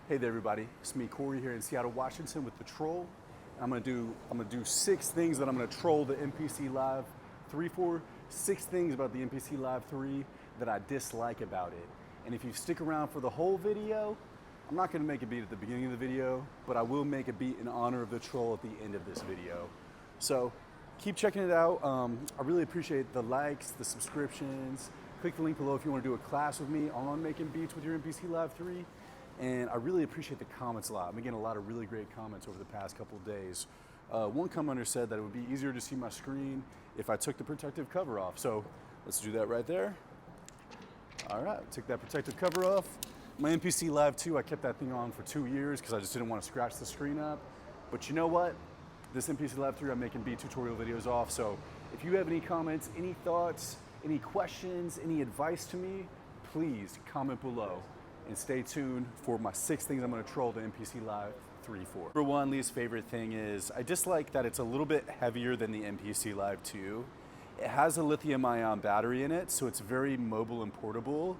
Hey there, everybody. It's me, Corey, here in Seattle, Washington, with the Troll. I'm gonna do 6 things that I'm gonna troll the MPC Live 3 for. 6 things about the MPC Live 3 that I dislike about it. And if you stick around for the whole video, I'm not gonna make a beat at the beginning of the video, but I will make a beat in honor of the Troll at the end of this video. So keep checking it out. I really appreciate the likes, the subscriptions. Click the link below if you want to do a class with me on making beats with your MPC Live 3. And I really appreciate the comments a lot. I'm getting a lot of really great comments over the past couple of days. One commenter said that it would be easier to see my screen if I took the protective cover off. So let's do that right there. All right, took that protective cover off. My MPC Live 2, I kept that thing on for 2 years because I just didn't want to scratch the screen up. But you know what? This MPC Live 3, I'm making beat tutorial videos off. So if you have any comments, any thoughts, any questions, any advice to me, please comment below. And stay tuned for my 6 things I'm gonna troll the MPC Live 3 for. Number one, least favorite thing is I dislike that it's a little bit heavier than the MPC Live 2. It has a lithium-ion battery in it, so it's very mobile and portable,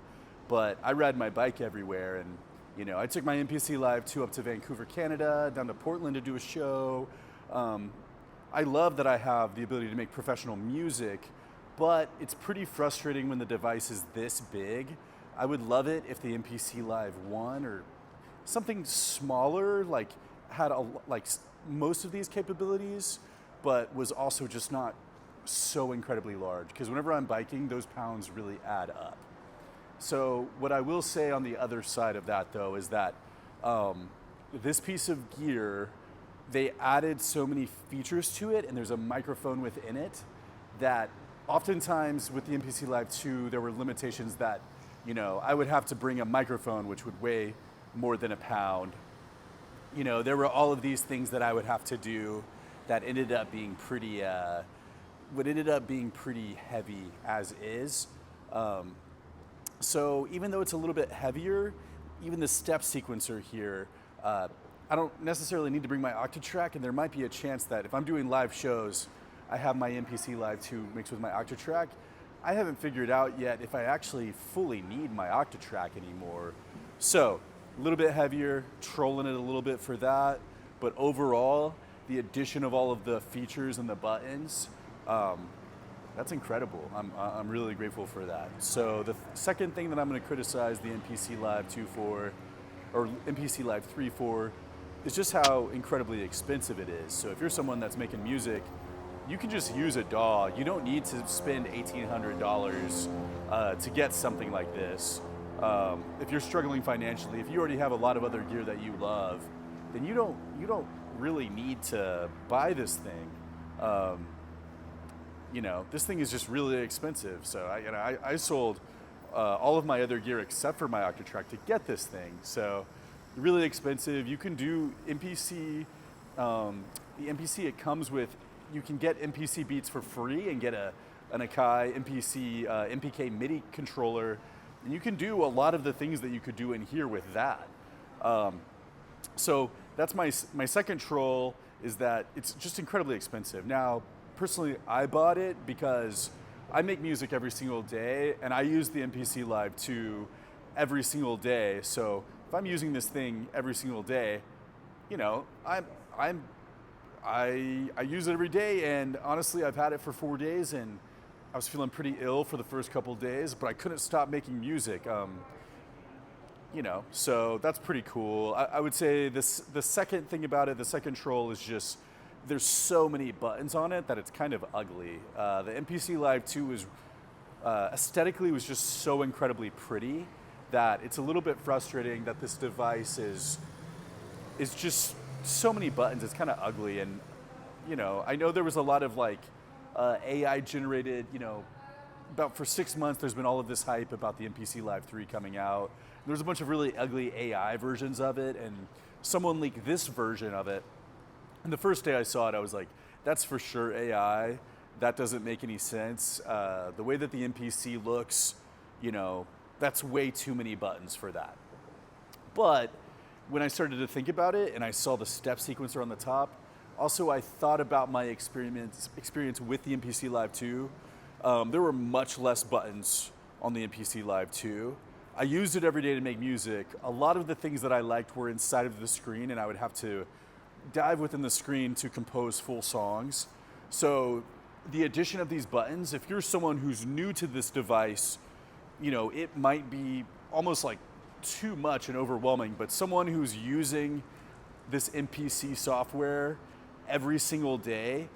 but I ride my bike everywhere, and you know, I took my MPC Live 2 up to Vancouver, Canada, down to Portland to do a show. I love that I have the ability to make professional music, but it's pretty frustrating when the device is this big. I would love it if the MPC Live 1 or something smaller, like had most of these capabilities, but was also just not so incredibly large. Because whenever I'm biking, those pounds really add up. So what I will say on the other side of that, though, is that this piece of gear, they added so many features to it, and there's a microphone within it that oftentimes with the MPC Live 2, there were limitations that, you know, I would have to bring a microphone which would weigh more than a pound. You know, there were all of these things that I would have to do that ended up being pretty, heavy as is. So even though it's a little bit heavier, even the step sequencer here, I don't necessarily need to bring my Octatrack, and there might be a chance that if I'm doing live shows, I have my MPC Live 2 mixed with my Octatrack. I haven't figured out yet if I actually fully need my Octatrack anymore. So, a little bit heavier, trolling it a little bit for that, but overall, the addition of all of the features and the buttons, that's incredible. I'm really grateful for that. So the second thing that I'm gonna criticize the MPC Live 2 for, or MPC Live 3 for, is just how incredibly expensive it is. So if you're someone that's making music, you can just use a DAW. You don't need to spend $1,800 to get something like this. If you're struggling financially, if you already have a lot of other gear that you love, then you don't really need to buy this thing. You know, this thing is just really expensive. So I sold all of my other gear except for my Octatrack to get this thing. So really expensive. You can do MPC. The MPC it comes with. You can get MPC beats for free and get an Akai MPC MPK MIDI controller, and you can do a lot of the things that you could do in here with that. So that's my second troll, is that it's just incredibly expensive. Now, personally, I bought it because I make music every single day, and I use the MPC Live 2 every single day. So if I'm using this thing every single day, you know, I use it every day, and honestly, I've had it for 4 days, and I was feeling pretty ill for the first couple of days, but I couldn't stop making music. You know, so that's pretty cool. I would say the second thing about it, the second troll, is just there's so many buttons on it that it's kind of ugly. The MPC Live 2 was aesthetically was just so incredibly pretty that it's a little bit frustrating that this device is just so many buttons. It's kind of ugly. And you know, I know there was a lot of like AI generated, you know, about for 6 months there's been all of this hype about the MPC Live 3 coming out. There's a bunch of really ugly AI versions of it, and someone leaked this version of it, and the first day I saw it I was like, that's for sure AI. That doesn't make any sense. The way that the MPC looks, you know, that's way too many buttons for that. But when I started to think about it and I saw the step sequencer on the top, also I thought about my experience with the MPC Live 2. There were much less buttons on the MPC Live 2. I used it every day to make music. A lot of the things that I liked were inside of the screen, and I would have to dive within the screen to compose full songs. So the addition of these buttons, if you're someone who's new to this device, you know, it might be almost like too much and overwhelming, but someone who's using this MPC software every single day,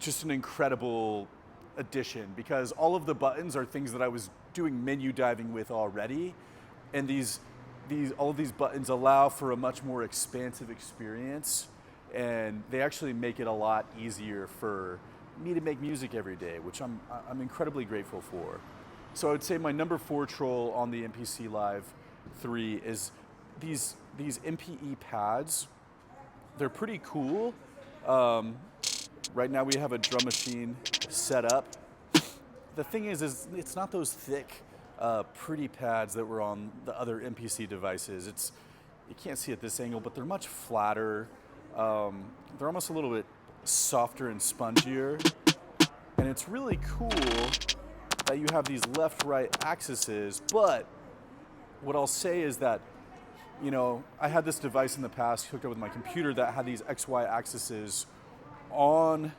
just an incredible addition, because all of the buttons are things that I was doing menu diving with already, and all of these buttons allow for a much more expansive experience, and they actually make it a lot easier for me to make music every day, which I'm incredibly grateful for. So I would say my number 4 troll on the MPC Live 3 is these MPE pads. They're pretty cool. Right now we have a drum machine set up. The thing is it's not those thick, pretty pads that were on the other MPC devices. You can't see at this angle, but they're much flatter. They're almost a little bit softer and spongier. And it's really cool that you have these left-right axes, but what I'll say is that, you know, I had this device in the past hooked up with my computer that had these XY axes on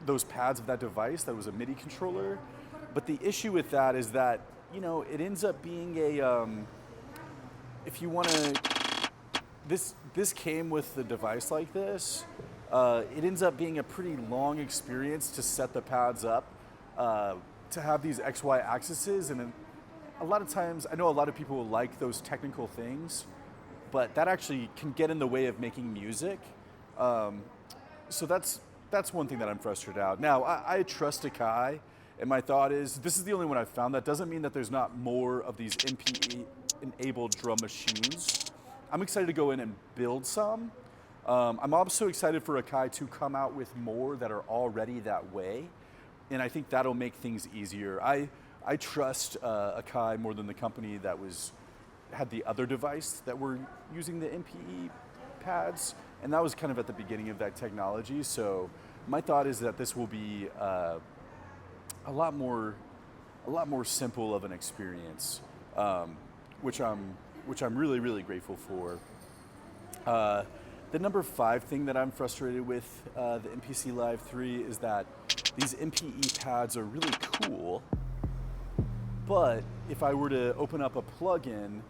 those pads of that device that was a MIDI controller. But the issue with that is that, you know, it ends up being if you want to, this came with the device like this. It ends up being a pretty long experience to set the pads up, to have these XY axes, and a lot of times, I know a lot of people will like those technical things, but that actually can get in the way of making music. So that's one thing that I'm frustrated out. Now, I trust Akai, and my thought is, this is the only one I've found. That doesn't mean that there's not more of these MPE-enabled drum machines. I'm excited to go in and build some. I'm also excited for Akai to come out with more that are already that way, and I think that'll make things easier. I trust Akai more than the company that had the other device that were using the MPE pads, and that was kind of at the beginning of that technology. So my thought is that this will be a lot more simple of an experience, which I'm really, really grateful for. The number 5 thing that I'm frustrated with the MPC Live 3 is that these MPE pads are really cool, but if I were to open up a plugin,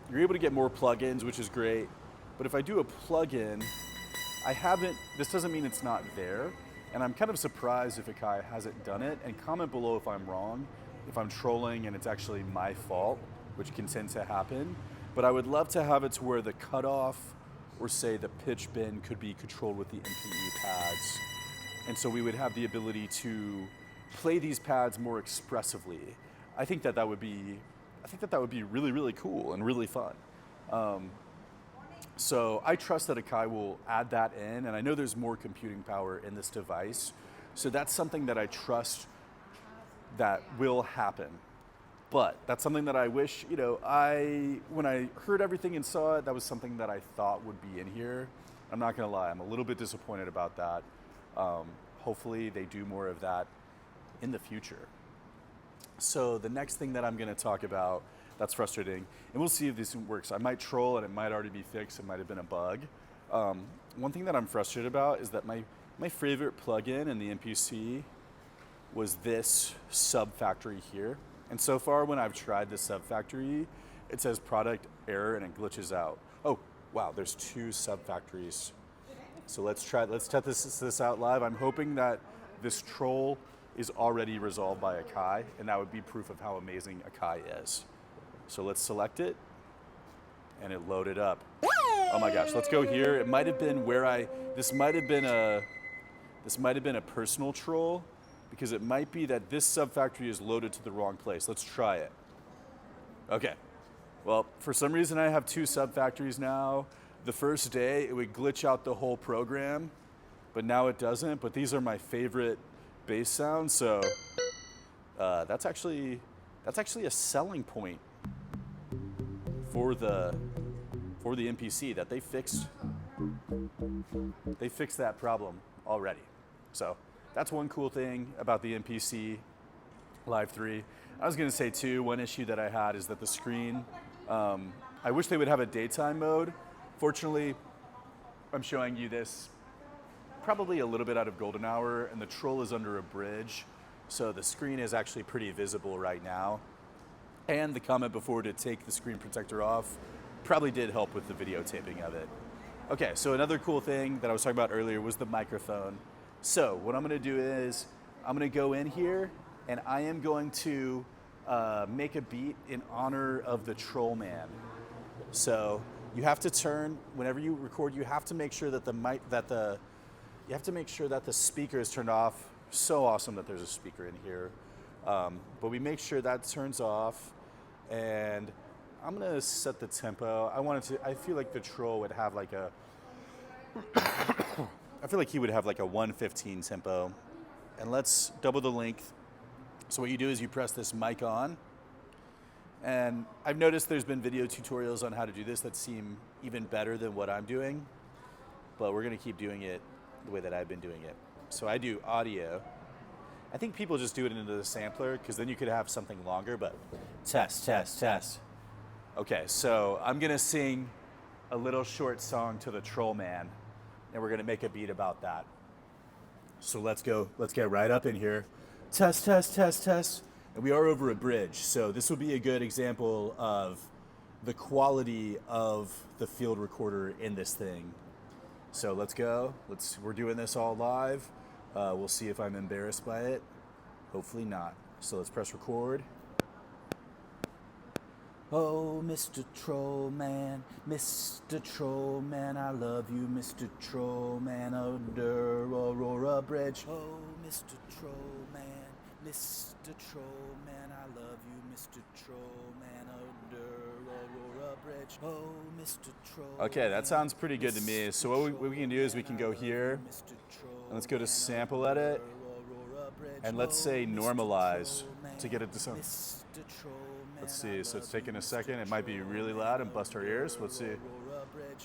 you're able to get more plugins, which is great. But if I do a plugin, this doesn't mean it's not there. And I'm kind of surprised if Akai hasn't done it. And comment below if I'm wrong, if I'm trolling and it's actually my fault, which can tend to happen. But I would love to have it to where the cutoff or say the pitch bend could be controlled with the MPE pads. And so we would have the ability to play these pads more expressively. I think that would be really, really cool and really fun. So I trust that Akai will add that in, and I know there's more computing power in this device. So that's something that I trust that will happen. But that's something that I wish, you know, when I heard everything and saw it, that was something that I thought would be in here. I'm not gonna lie, I'm a little bit disappointed about that. Hopefully they do more of that in the future. So the next thing that I'm gonna talk about that's frustrating, and we'll see if this works. I might troll and it might already be fixed, it might have been a bug. One thing that I'm frustrated about is that my favorite plugin in the MPC was this sub-factory here. And so far when I've tried this sub-factory, it says product error and it glitches out. Oh, wow, there's 2 sub-factories. So let's test this out live. I'm hoping that this troll is already resolved by Akai, and that would be proof of how amazing Akai is. So let's select it, and it loaded up. Oh my gosh, let's go here. It might have been this might have been a personal troll, because it might be that this sub-factory is loaded to the wrong place. Let's try it. Okay, well, for some reason I have 2 sub-factories now. The first day it would glitch out the whole program, but now it doesn't. But these are my favorite bass sounds, so that's actually a selling point for the MPC, that they fixed that problem already. So that's one cool thing about the MPC Live 3. I was gonna say too, one issue that I had is that the screen, I wish they would have a daytime mode. Fortunately, I'm showing you this probably a little bit out of golden hour, and the troll is under a bridge, so the screen is actually pretty visible right now. And the comment before to take the screen protector off probably did help with the videotaping of it. Okay, so another cool thing that I was talking about earlier was the microphone. So what I'm gonna do is I'm gonna go in here and I am going to make a beat in honor of the troll man. So you have to turn, whenever you record, you have to make sure that the speaker is turned off. So awesome that there's a speaker in here. But we make sure that turns off, and I'm gonna set the tempo. I feel like the troll would have like a, I feel like he would have like a 115 tempo. And let's double the length. So what you do is you press this mic on, and I've noticed there's been video tutorials on how to do this that seem even better than what I'm doing, but we're gonna keep doing it the way that I've been doing it. So I do audio. I think people just do it into the sampler because then you could have something longer, but test, test, test. Okay, so I'm gonna sing a little short song to the troll man, and we're gonna make a beat about that. So let's get right up in here. Test, test, test, test. And we are over a bridge, so this will be a good example of the quality of the field recorder in this thing. So let's go. We're doing this all live. We'll see if I'm embarrassed by it. Hopefully not. So let's press record. Oh, Mr. Trollman, Mr. Trollman, I love you, Mr. Trollman, under Aurora Bridge. Oh, Mr. Trollman, Mr. Trollman, I love you, Mr. Trollman, under Aurora Bridge. Oh, Mr. Trollman. Okay, that sounds pretty good to me. So what we can do is we can go here, and let's go to sample edit, and let's say normalize to get it to sound. Let's see, so it's taking a second. It might be really loud and bust our ears. Let's see.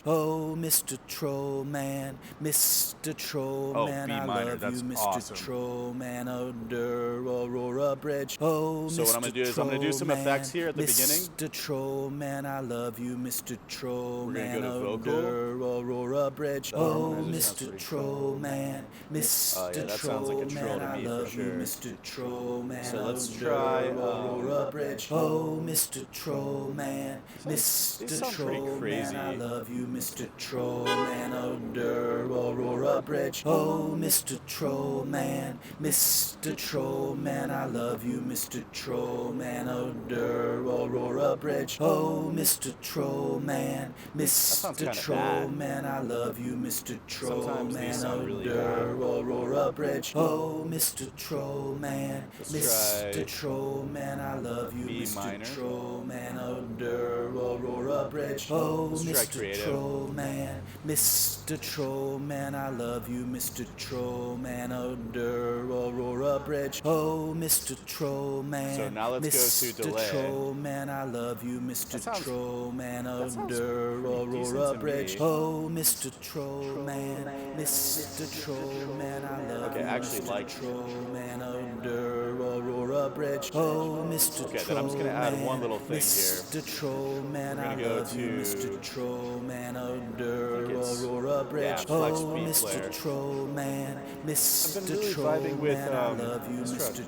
Oh, Mr. Trollman, Mr. Trollman, I love you, Mr. Trollman, under Aurora Bridge. Oh, so what I'm going to do is I'm going to do some effects here at the beginning. Mr. Trollman, I love you, Mr. Trollman, under Aurora Bridge. Oh, Mr. Trollman, Mr. Trollman, I love you, Mr. Trollman, so let's try Aurora Bridge. Oh, Mr. Trollman, Mr. Trollman, I love you, Mr. Trollman, under Aurora Bridge. Oh, Mr. Trollman, Mr. Trollman, I love you, Mr. Trollman, under Aurora Bridge. Oh, Mr. Trollman, Mr. Trollman, I love you, Mr. Trollman, under Aurora Bridge. Oh, Mr. Trollman, Mr. Trollman, I love you, Mr. Trollman, under Aurora Bridge. Oh, Mr. Trollman, Mr. Trollman, I love you, Mr. Trollman, under Aurora Bridge. Oh, Mr. Trollman, so now let's go to delay. Mr. Trollman, I love you, Mr. Trollman, under Aurora Bridge. Oh, Mr. Trollman, Mr. Trollman, I love you, Mr. Trollman, under Aurora Bridge. Oh, Mr. Trollman, then I'm just gonna add one little thing here. Mr. Trollman, I love you, Mr. Trollman, under Aurora Bridge. Oh, Mr. Trollman, Mr. Trollman, I love you, Mr.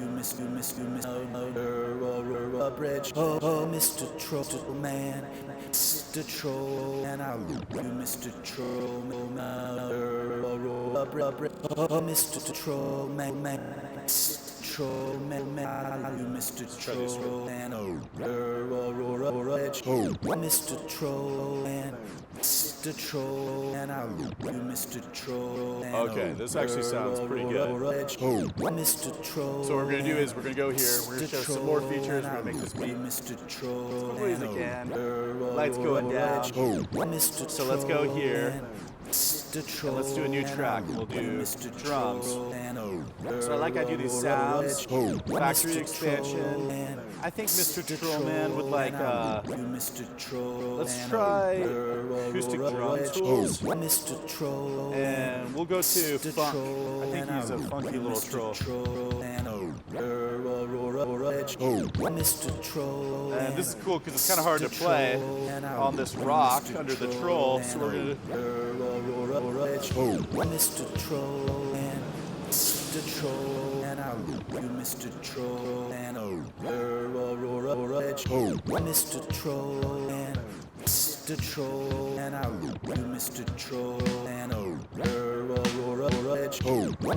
under Aurora Bridge. Oh, Mr. Trollman, Mr. Trollman, I love you, Mr. Trollman, under Aurora Bridge. Oh, Mr. Trollman, Trollman, I love you, Mr. Trollman, under Aurora Bridge. Oh, Mr. Trollman, Mr. Trollman, I love you, Mr. Trollman. Okay, this actually sounds pretty good. Oh, Mr. Trollman. So what we're gonna do is we're gonna go here. We're gonna show some more features. We're gonna make this beat as quickly as I can. Lights going down. Oh, Mr. So let's go here. And let's do a new track. We'll do drums. So I do these sounds, factory expansion. I think Mr. Trollman would like, let's try acoustic drum tools. And we'll go to funk. I think he's a funky little troll. And this is cool because it's kind of hard to play on this rock under the troll. So we're going to Mr. Troll and Mr. Troll and Mr. Troll and Mr. Troll and Mr. Troll and Mr. Troll and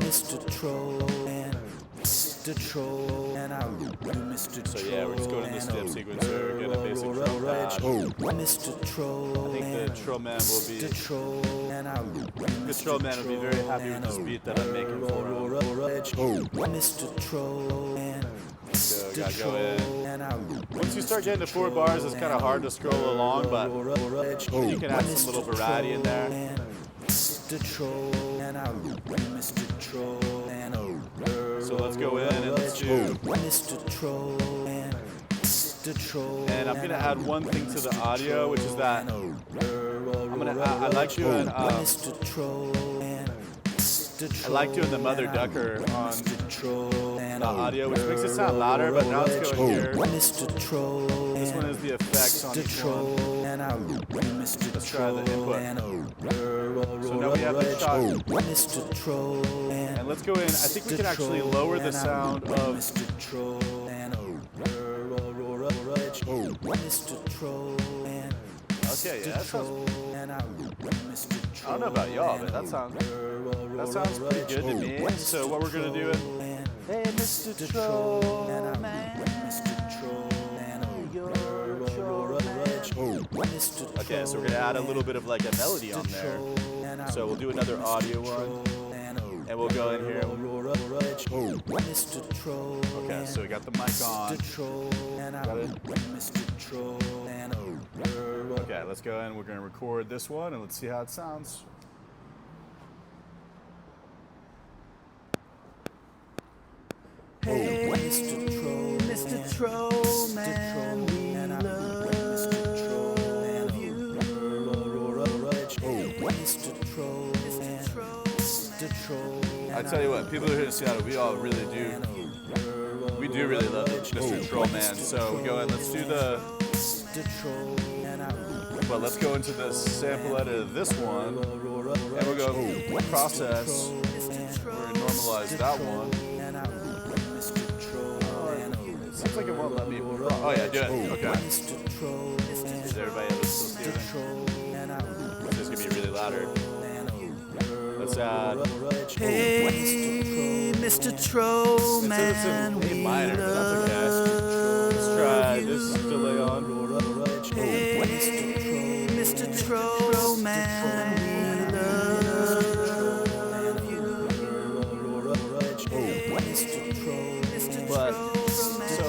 Mr. Troll and Mr. Troll and Mr. So yeah, we're just going to this dip sequencer, get a basic drum pad. Mr. Troll. I think the Trollman will be very happy with this beat that I'm making for him. Mr. Troll and So gotta go in. Once you start getting to 4 bars, it's kind of hard to scroll along, but you can add some little variety in there. Mr. Troll and Mr. Troll and So let's go in and let's do. Mr. Troll and Mr. Troll. And I'm gonna add one thing to the audio, which is that I like doing the mother ducker on the audio, which makes it sound louder, but now let's go in here. This one is the effects on each one. Let's try the input. So now we have the shot. And let's go in. I think we can actually lower the sound of. Okay, yeah, that sounds. I don't know about y'all, but that sounds pretty good to me. So what we're gonna do is, hey, Mr. Trollman, okay, so we're gonna add a little bit of like a melody on there. So we'll do another audio one, and we'll go in here. Okay, so we got the mic on. Got it? Okay, let's go in. We're gonna record this one, and let's see how it sounds. Hey, Mr. Trollman, we love you. Mr. Troll. I tell you what, people here in Seattle, we all really do. We do really love Mr. Trollman. So we go in. Let's do the. But let's go into the sample edit of this one, and we'll go process. We're gonna normalize that one. It seems like it won't let me. Oh yeah, do it. Okay. Is everybody able to still see everything? This is gonna be really louder. Let's add. Hey, Mr. Trollman, It's in A minor, but that's okay. Let's try this delay on. Hey, Mr. Trollman, we love you. But so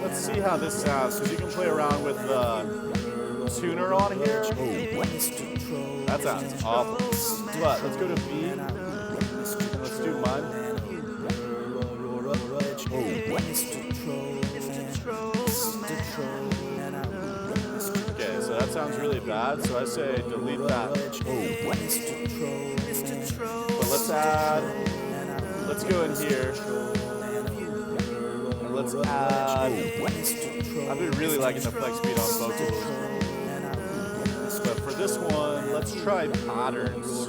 let's see how this sounds, because you can play around with the tuner on here. That sounds awful. But let's go to B and let's do mine. Okay, so that sounds really bad, so I say delete that. But let's go in here, and let's add, I've been really liking the flex beat on vocals. But for this one, let's try patterns.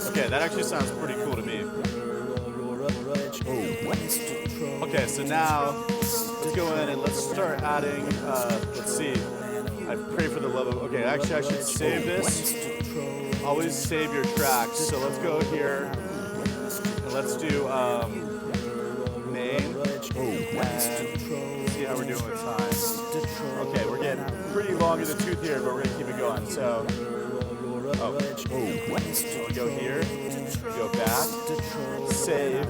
Okay, that actually sounds pretty cool to me. Okay, so now let's go in and let's start adding, let's see, I pray for the love of, okay, actually I should save this. Always save your tracks. So let's go here and let's do main, and see how we're doing with time. Okay, we're getting pretty long in the tooth here, but we're gonna keep it going. So, we'll go here, go back, save.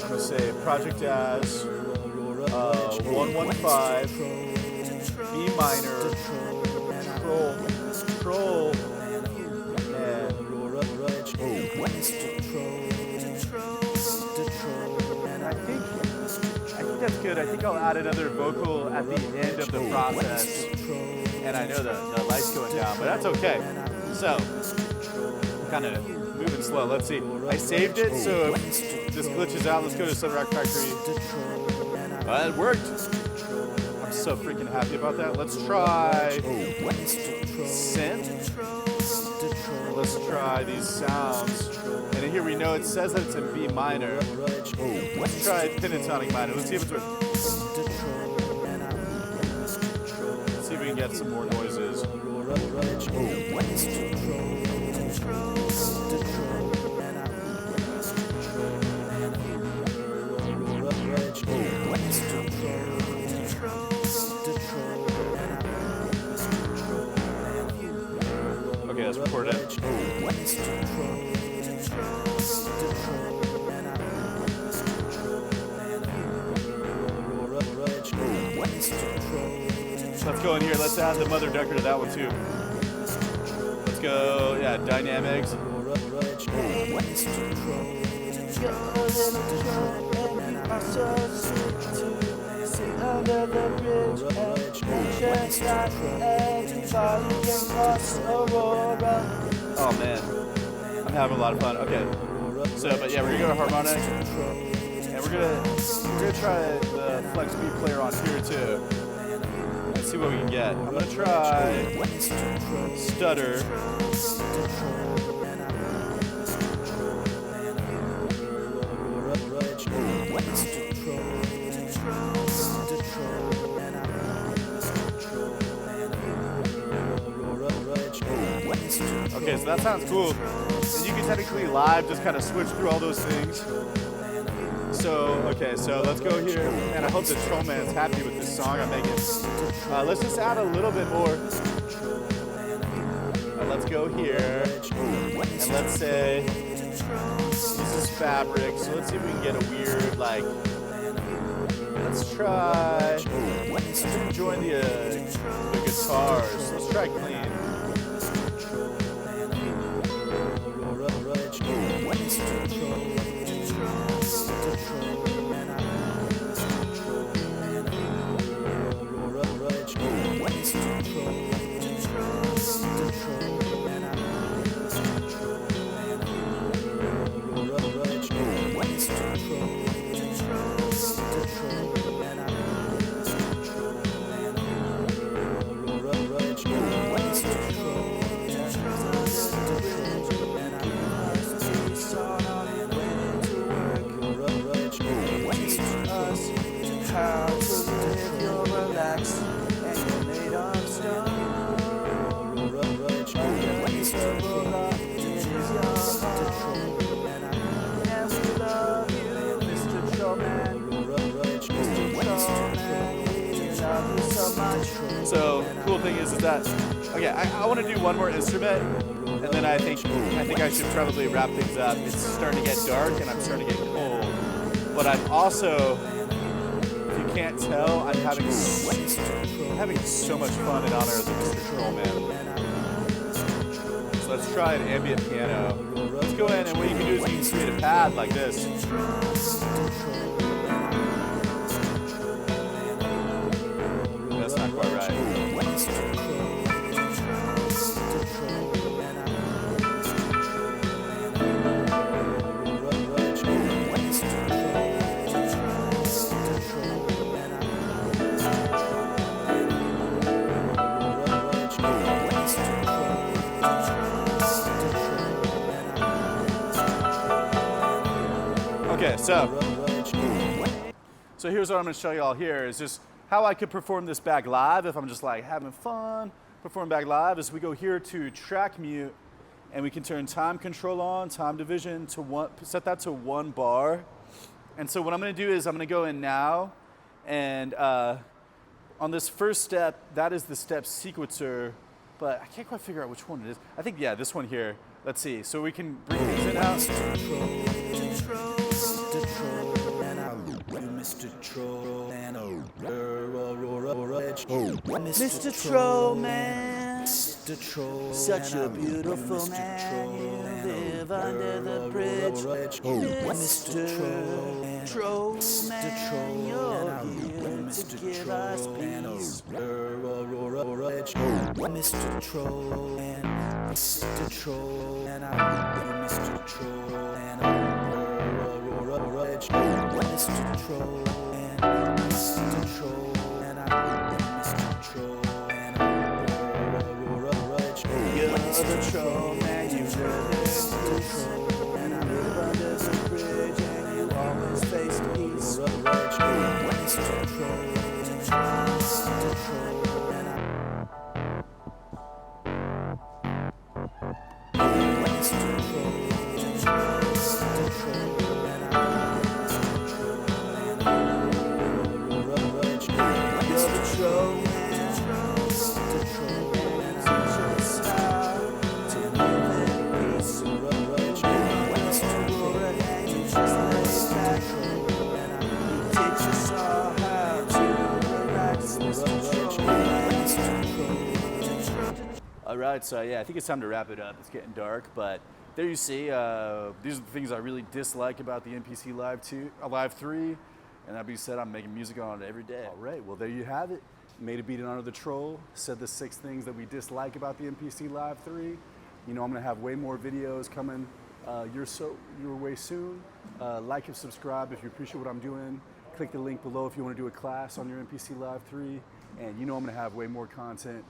I'm gonna say project as 115, B minor, control, and I think that's good. I think I'll add another vocal at the end of the process. And I know the light's going down, but that's okay. So, I'm kind of moving slow. Let's see. I saved it, so if this glitches out, let's go to Sun Rock Factory. It worked. I'm so freaking happy about that. Let's try synth. Let's try these sounds. And in here we know it says that it's in B minor. Let's try pentatonic minor. Let's see if it's working. Let's see if we can get some more noises. Okay, let's record it. Let's go in here. Let's add the mother ducker to that one too. Let's go, yeah, dynamics. Oh man, I'm having a lot of fun. Okay, so but yeah, we're gonna go to harmonic, and we're gonna try the flex beat player on here too. Let's see what we can get. I'm gonna try stutter. Okay, so that sounds cool. And you can technically live just kind of switch through all those things. So, okay, so let's go here. And I hope the Troll Man's happy with this song I'm making. Let's just add a little bit more. Let's go here. And let's say this is fabric. So let's see if we can get a weird, like, let's try, let's join the guitars. Let's try clean. So cool thing is that okay, I want to do one more instrument, and then I think I should probably wrap things up. It's starting to get dark and I'm starting to get cold, but I'm also, if you can't tell, I'm having so much fun in honor of the Mr. Trollman. So let's try an ambient piano. Let's go in, and what you can do is you can create a pad like this. That's not quite right. Okay, so here's what I'm going to show you all here is just how I could perform this back live if I'm just like having fun. Perform back live is we go here to track mute, and we can turn time control on, time division to one, set that to 1 bar. And so what I'm going to do is I'm going to go in now, And on this first step, that is the step sequencer, but I can't quite figure out which one it is. I think, yeah, this one here. Let's see. So we can bring things in out. Mr. Troll and Mr. Troll man, Mr. Troll, such a beautiful man. You live under the bridge, Mr. Troll man. You're here to give us peace, Mr. Troll and Mr. Troll and Mr. Troll and Mr. Troll and Mr. Troll and Mr. Troll and you're the troll man, you Mr. Troll and I live under the bridge and you always face peace, Mr. Troll and Mr. Troll and Mr. Troll. All right, so yeah, I think it's time to wrap it up. It's getting dark, but there you see, these are the things I really dislike about the MPC Live 3, and that being said, I'm making music on it every day. All right, well there you have it. Made a beat in honor of the troll, said the 6 things that we dislike about the MPC Live 3. You know, I'm gonna have way more videos coming your way soon. Like and subscribe if you appreciate what I'm doing. Click the link below if you wanna do a class on your MPC Live 3. And you know I'm gonna have way more content